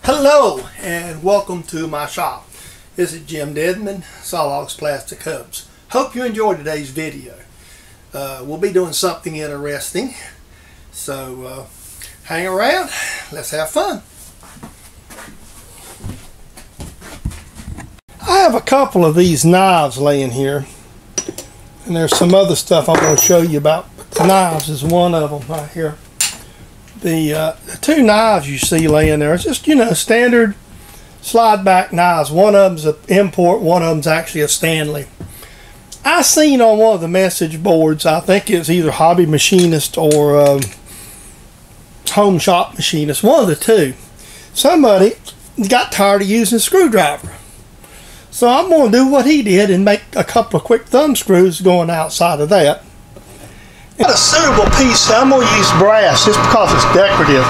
Hello and welcome to my shop. This is Jim Dedman, Sawlogs Plastic Hubs. Hope you enjoyed today's video. We'll be doing something interesting, so hang around, let's have fun. I have a couple of these knives laying here, and there's some other stuff I'm going to show you about. The knives is one of them right here. The two knives you see laying there is just, standard slide back knives. One of them's an import, one of them's actually a Stanley. I seen on one of the message boards, I think it's either Hobby Machinist or Home Shop Machinist, one of the two. Somebody got tired of using a screwdriver. So I'm going to do what he did and make a couple of quick thumb screws going outside of that. A suitable piece, I'm going to use brass just because it's decorative.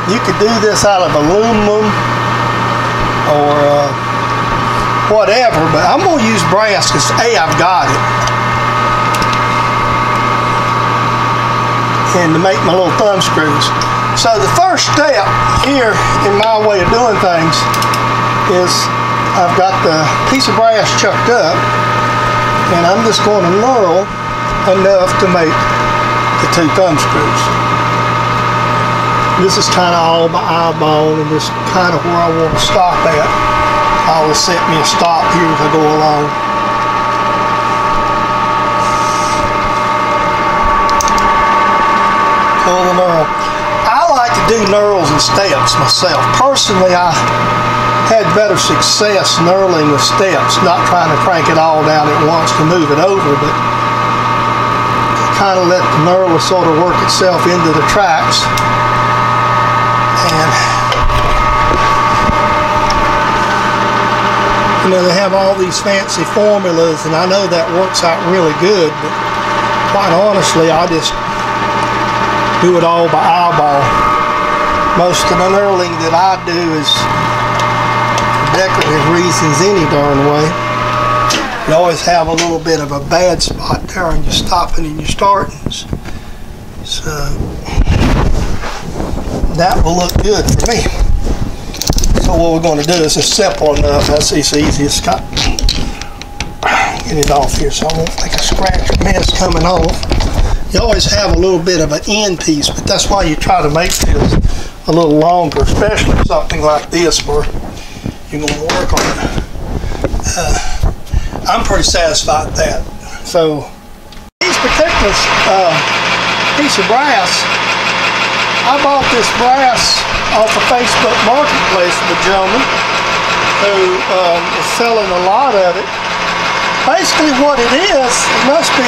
You could do this out of aluminum or whatever, but I'm going to use brass because A, I've got it, and to make my little thumb screws. So the first step here in my way of doing things is I've got the piece of brass chucked up, and I'm just going to knurl enough to make the two thumb screws. This is kind of all by eyeball, and this is kind of where I want to stop at. I always set me a stop here as I go along. Pull the knurl. I like to do knurls and steps myself. Personally, I had better success knurling with steps, not trying to crank it all down at once to move it over, but kind of let the knurl sort of work itself into the tracks. And they have all these fancy formulas, and I know that works out really good, but quite honestly I just do it all by eyeball. Most of the knurling that I do is for decorative reasons any darn way. You always have a little bit of a bad spot there on your stopping and your startings. So that will look good for me. So what we're going to do is just simple enough. That's the easiest. Get it off here so I won't make a scratch or mess coming off. You always have a little bit of an end piece, but that's why you try to make this a little longer, especially something like this where you're going to work on it. I'm pretty satisfied with that. So these particular piece of brass, I bought this brass off of Facebook Marketplace of a gentleman who is selling a lot of it. Basically what it is, it must be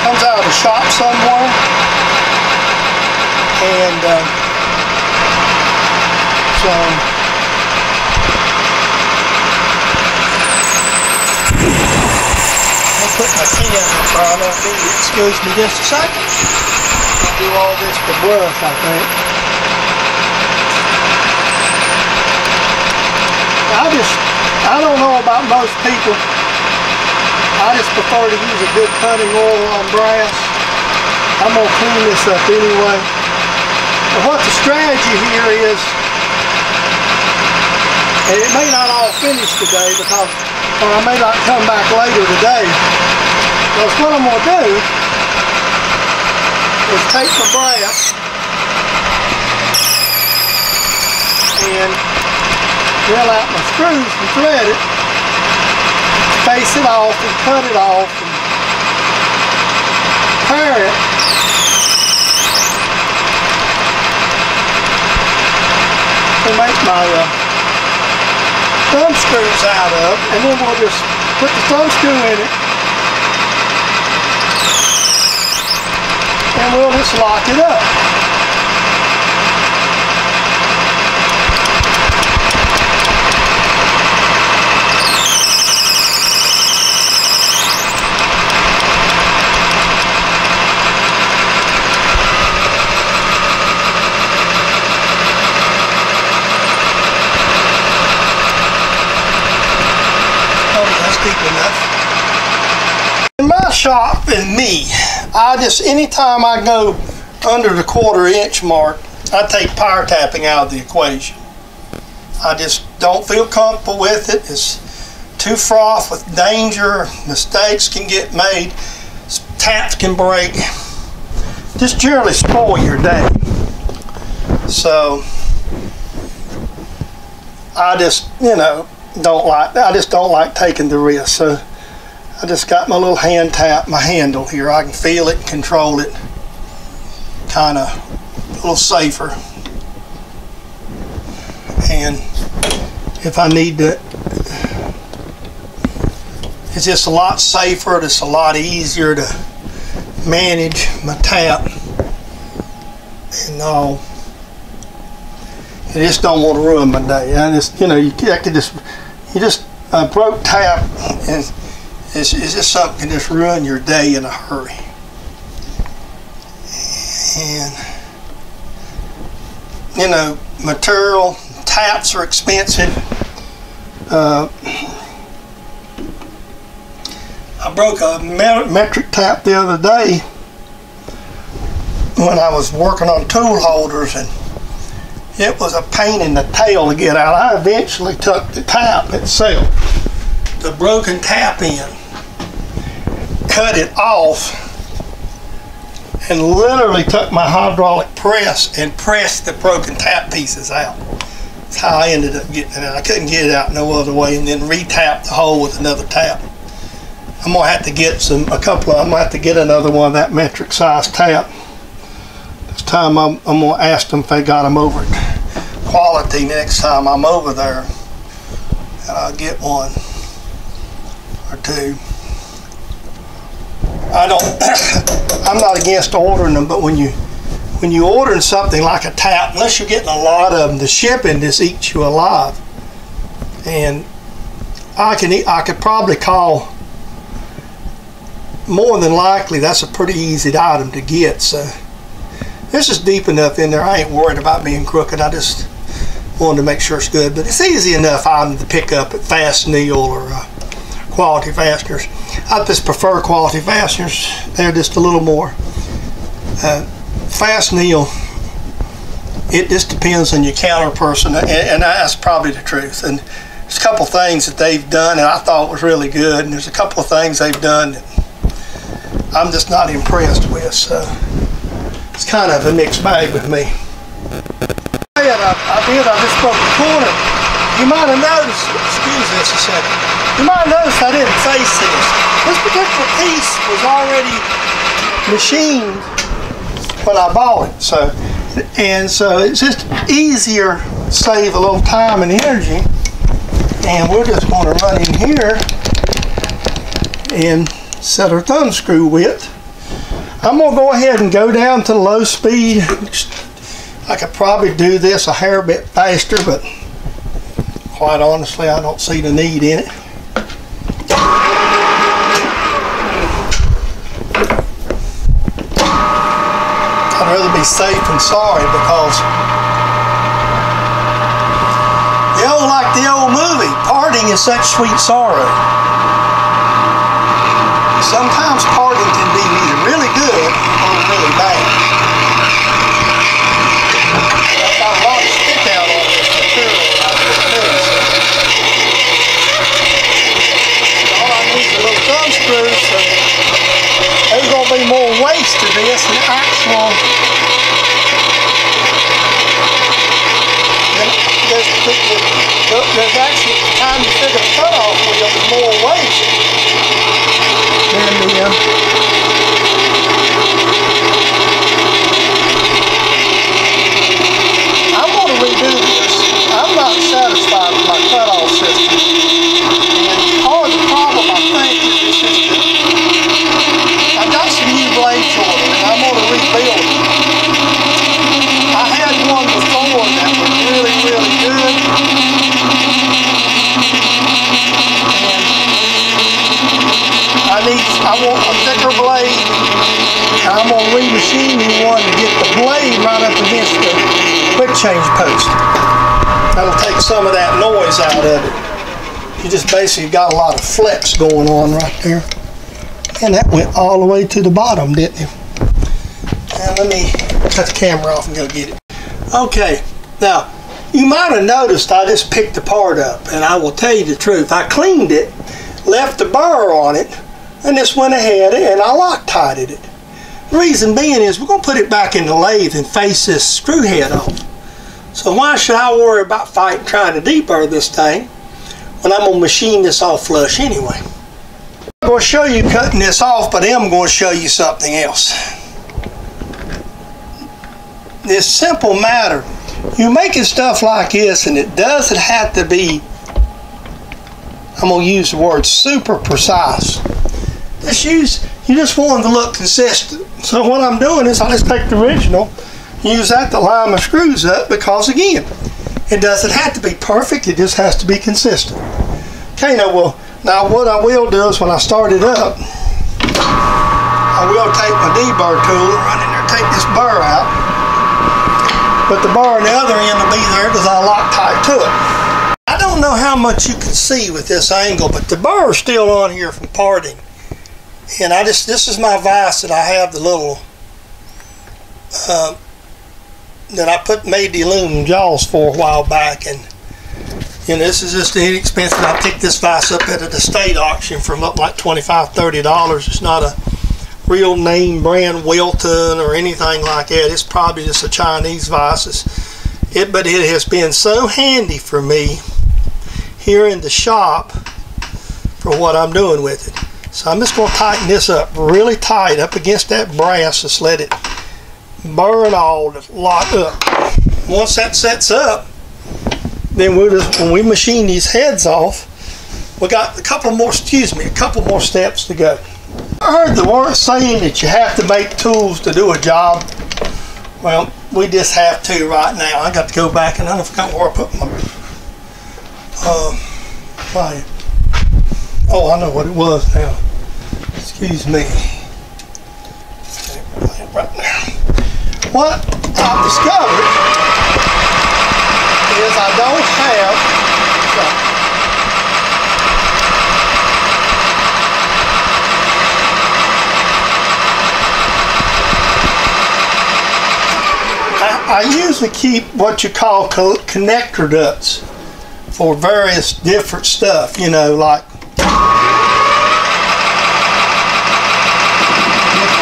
comes out of a shop somewhere, and so put my pen on it. Excuse me just a second. I'll do all this with brush, I think. I don't know about most people. I just prefer to use a good cutting oil on brass. I'm going to clean this up anyway. But what the strategy here is, and it may not all finish today because, or I may not come back later today. Because what I'm going to do is take the brass and drill out my screws and thread it, face it off and cut it off and pair it. To make my thumb screws out of, and then we'll just put the thumb screw in it, and we'll just lock it up. In my shop and me, anytime I go under the 1/4 inch mark, I take power tapping out of the equation. I just don't feel comfortable with it. It's too fraught with danger. Mistakes can get made. Taps can break. Just generally spoil your day. So I just, don't like taking the risk. So I just got my little hand tap, my handle here. I can feel it, control it, kind of a little safer. And if I need to, it's just a lot safer. It's a lot easier to manage my tap and all. I just don't want to ruin my day. I just, a broke tap, and it's just something that can just ruin your day in a hurry. And material, taps are expensive. I broke a metric tap the other day when I was working on tool holders, and it was a pain in the tail to get out. I eventually took the tap itself, the broken tap end, cut it off, and literally took my hydraulic press and pressed the broken tap pieces out. That's how I ended up getting it out. I couldn't get it out no other way, and then re-tap the hole with another tap. I'm gonna have to get I'm gonna have to get another one of that metric size tap. This time I'm gonna ask them if they got them over at Quality next time I'm over there, and I'll get one or two. I'm not against ordering them, but when you ordering something like a tap, unless you're getting a lot of them, the shipping just eats you alive. And I could probably call. More than likely, that's a pretty easy item to get. So this is deep enough in there. I ain't worried about being crooked. I just wanted to make sure it's good. But it's easy enough item to pick up at Fast Neil or Quality Fasteners. I just prefer Quality Fasteners. They're just a little more. Fast Neil, it just depends on your counter person, and that's probably the truth. And there's a couple things that they've done that I thought was really good, and there's a couple of things they've done that I'm just not impressed with. So it's kind of a mixed bag with me. I just broke the corner. You might have noticed, excuse this a second, you might have noticed I didn't face this. This particular piece was already machined when I bought it. So it's just easier, save a little time and energy. And we're just going to run in here and set our thumb screw width. I'm going to go ahead and go down to low speed. I could probably do this a hair bit faster, but quite honestly, I don't see the need in it. I'd rather be safe than sorry, because like the old movie, parting is such sweet sorrow. Sometimes parting can be either really good or really bad. I've got a lot of stick out on this material. All I need is a little thumb screw, so there's going to be more waste to this than actual. There's actually, the time you figure the cutoff wheel, there's more waste than the I'm going to redo this. I'm not satisfied with my cutoff system. And part of the problem, I think, is just that I got some new blades ordered, and I'm going to rebuild them. I had one before that was really, really good. I want a thicker blade, and I'm going to remachine me one to get the blade right up against the quick change post. That'll take some of that noise out of it. You just basically got a lot of flex going on right there. And that went all the way to the bottom, didn't it? Now let me cut the camera off and go get it. Okay, now you might have noticed I just picked the part up, and I will tell you the truth. I cleaned it, left the burr on it, and just went ahead and I Loctited it. The reason being is we're going to put it back in the lathe and face this screw head off. So why should I worry about trying to deburr this thing when I'm going to machine this off flush anyway? I'm going to show you cutting this off, but I'm going to show you something else. This simple matter. You're making stuff like this, and it doesn't have to be, I'm going to use the word super precise. You just want it to look consistent. So what I'm doing is I just take the original, use that to line my screws up, because again, it doesn't have to be perfect, it just has to be consistent. Okay, now what I will do is when I start it up, I will take my deburr tool and run in there and take this burr out. But the bar on the other end will be there because I Loctite to it. I don't know how much you can see with this angle, but the bar is still on here from parting. And this is my vise that I have, the little, that I made the aluminum jaws for a while back. And this is just inexpensive. I picked this vise up at an estate auction for like $25, $30. It's not a real name brand Wilton or anything like that. It's probably just a Chinese vise. But it has been so handy for me here in the shop for what I'm doing with it. So I'm just going to tighten this up really tight up against that brass. Just let it burn all, just lock up. Once that sets up, then when we machine these heads off, we got a couple more steps to go. I heard the word saying that you have to make tools to do a job. Well, we just have to right now. I got to go back, and I forgot where I put my oh, I know what it was now. Excuse me. Right now. What I've discovered is I don't have I usually keep what you call connector nuts for various different stuff, like different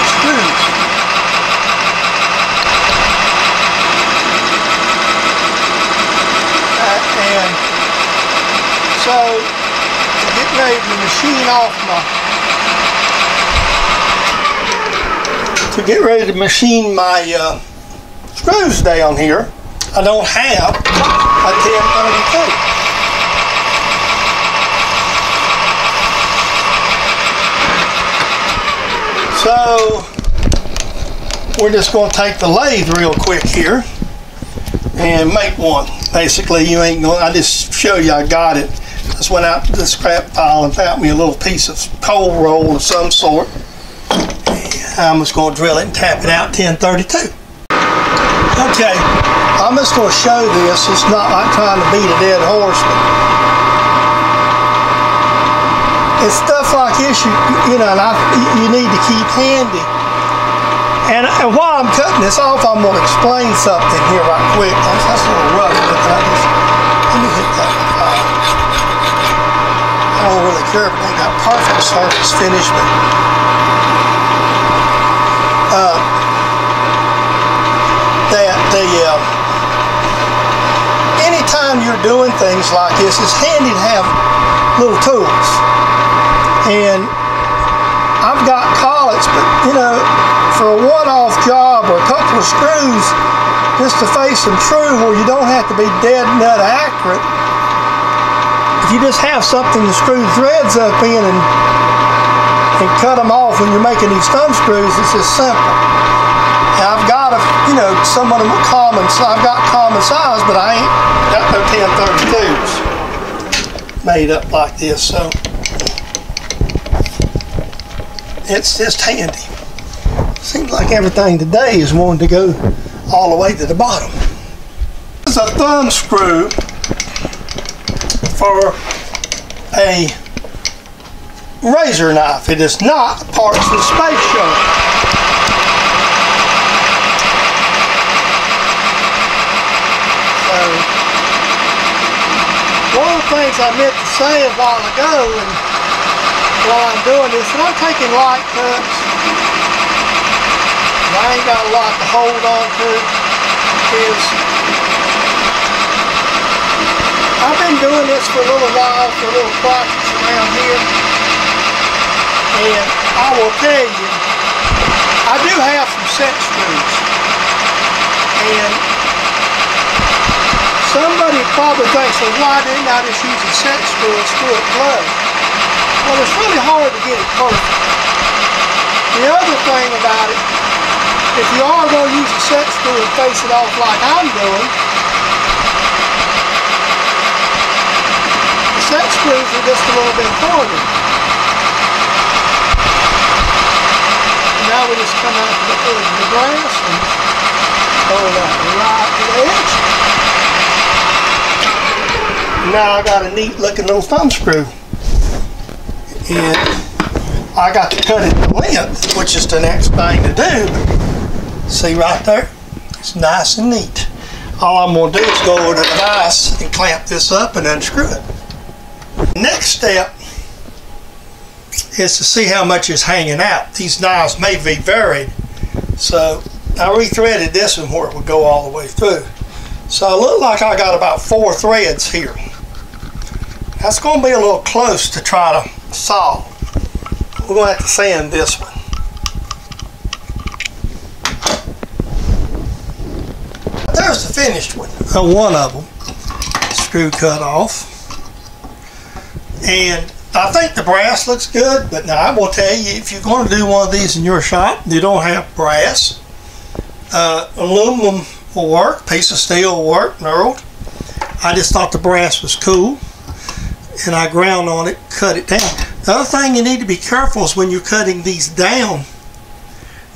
screws. And so to get ready to machine my screws down here, I don't have a 1032. So we're just going to take the lathe real quick here and make one. Basically, I just show you I got it. Just went out to the scrap pile and found me a little piece of cold roll of some sort. And I'm just going to drill it and tap it out 1032. Okay, I'm just going to show this. It's not like trying to beat a dead horse, but it's stuff like this you need to keep handy. And while I'm cutting this off, I'm going to explain something here right quick. That's a little rough, but let me hit that. I don't really care if they got perfect surface finish, but anytime you're doing things like this, it's handy to have little tools. And I've got collets, but for a one-off job or a couple of screws, just to face them true where you don't have to be dead nut accurate, if you just have something to screw threads up in and cut them off when you're making these thumb screws, it's just simple. Now I've got some of them are common, so I've got common size, but I ain't got no 1032s made up like this, so it's just handy. Seems like everything today is wanting to go all the way to the bottom. This is a thumb screw for a razor knife. It is not parts of the Space Shuttle. things I meant to say a while ago, and while I'm doing this, and I'm taking light cuts. I ain't got a lot to hold on to. I've been doing this for a little while, for little projects around here, and I will tell you, I do have some set screws, and somebody probably thinks, well, why didn't I just use a set screw and screw it closed? Well, it's really hard to get it perfect. The other thing about it, if you are going to use a set screw and face it off like I'm doing, the set screws are just a little bit harder. Now we just come out to the edge of the brass and pull that right to the edge. Now I got a neat looking little thumb screw. And I got to cut it to length, which is the next thing to do. See right there? It's nice and neat. All I'm going to do is go over to the vise and clamp this up and unscrew it. Next step is to see how much is hanging out. These knives may be varied, so I rethreaded this one where it would go all the way through. So it looked like I got about 4 threads here. That's going to be a little close to try to solve. We're going to have to sand this one. There's the finished one. One of them. Screw cut off. And I think the brass looks good, but now I will tell you, if you're going to do one of these in your shop, you don't have brass. Aluminum will work, piece of steel will work, knurled. I just thought the brass was cool, and I ground on it, cut it down. The other thing you need to be careful is when you're cutting these down,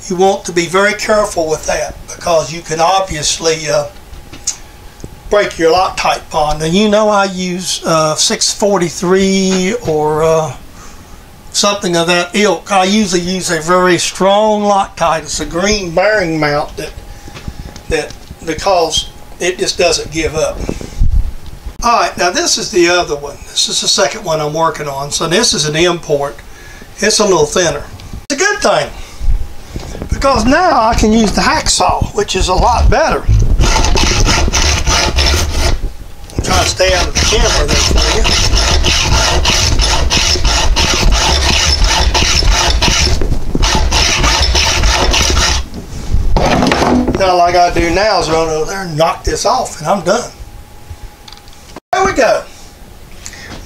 you want to be very careful with that, because you can obviously break your Loctite bond. And you know I use 643 or something of that ilk. I usually use a very strong Loctite. It's a green bearing mount that because it just doesn't give up. Alright, now this is the other one. This is the second one I'm working on. So this is an import. It's a little thinner. It's a good thing, because now I can use the hacksaw, which is a lot better. I'm trying to stay out of the camera there for you. Now all I got to do now is run over there and knock this off, and I'm done. There we go.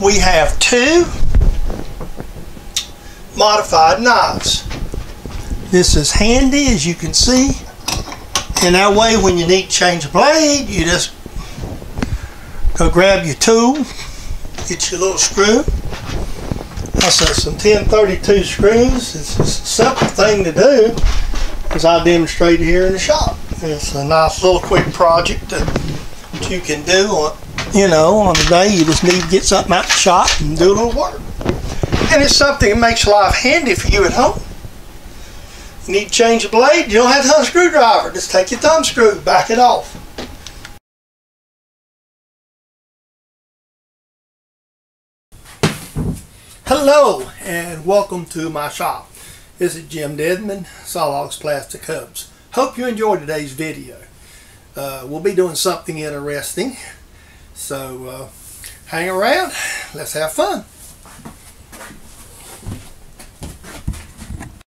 We have 2 modified knives. This is handy, as you can see, and that way when you need to change a blade, you just go grab your tool, get your little screw. That's some 1032 screws. It's a simple thing to do, as I demonstrated here in the shop. It's a nice little quick project that you can do on, on a day you just need to get something out the shop and do a little work. And it's something that makes life handy for you at home. You need to change a blade, you don't have to have a screwdriver. Just take your thumb screw, back it off. Hello and welcome to my shop. This is Jim Dedman, Sawlogs Plastic Hubs. Hope you enjoyed today's video. We'll be doing something interesting, so hang around, let's have fun.